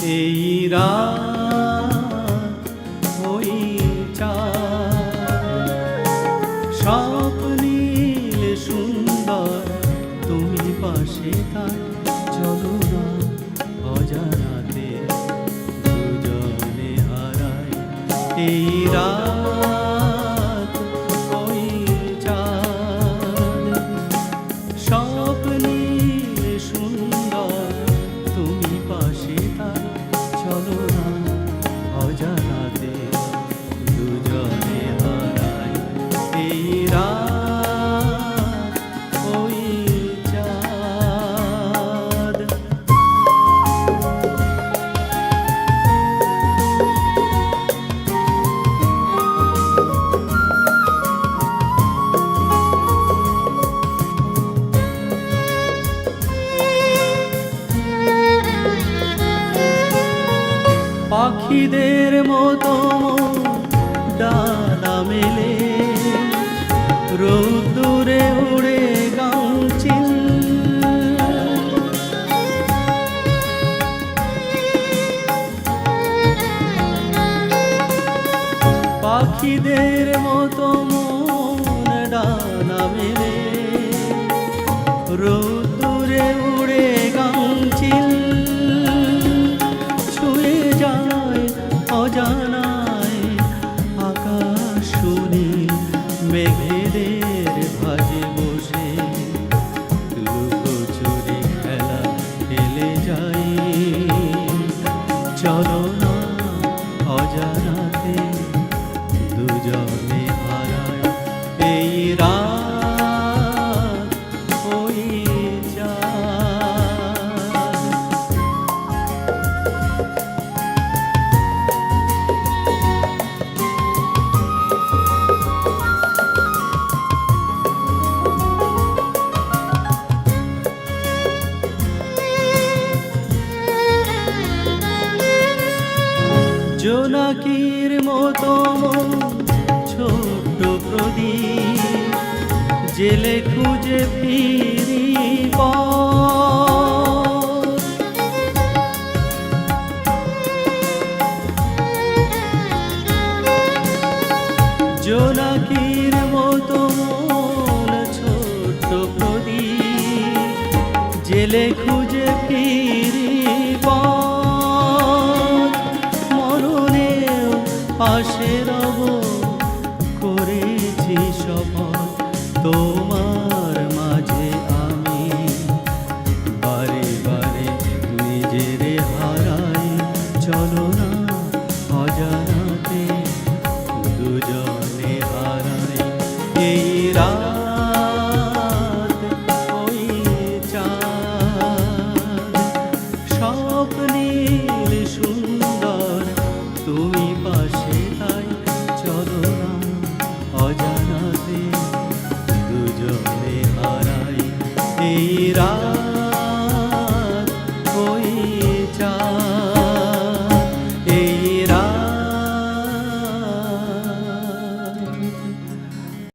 এই রাত ওই চাঁদ স্বপ্নীল সুন্দর তুমি পাশে তাই চলো না অজানাতে দুজনে হারাই এই রাত ওই চাঁদ স্বপ্নীল সুন্দর তুমি পাশে তাই চলো না অজানাতে দুজনে হারাই এই রাত ওই চাঁদ। পাখিদের মতো ডানা মেলে রোদ্দুরে উড়ে গাউচিল পাখিদের মতো ডানা মেলে রোদ্দুরে উড়ে গাউচিল অজানায় আকাশ সুনীল মেঘেদের ভাজে বসে লুকোচুরি খেলা খেলে যাই চলো না অজানাতে দুজনে হারাই এই রাত ওই চাঁদ। জোনাকির মতো ছোট্ট প্রদীপ জেলে খুঁজে ফিরি পথ জোনাকির মতো ছোট্ট প্রদীপ জেলে খুঁজে ফিরি পথ পাশে রব করেছি শপথ তো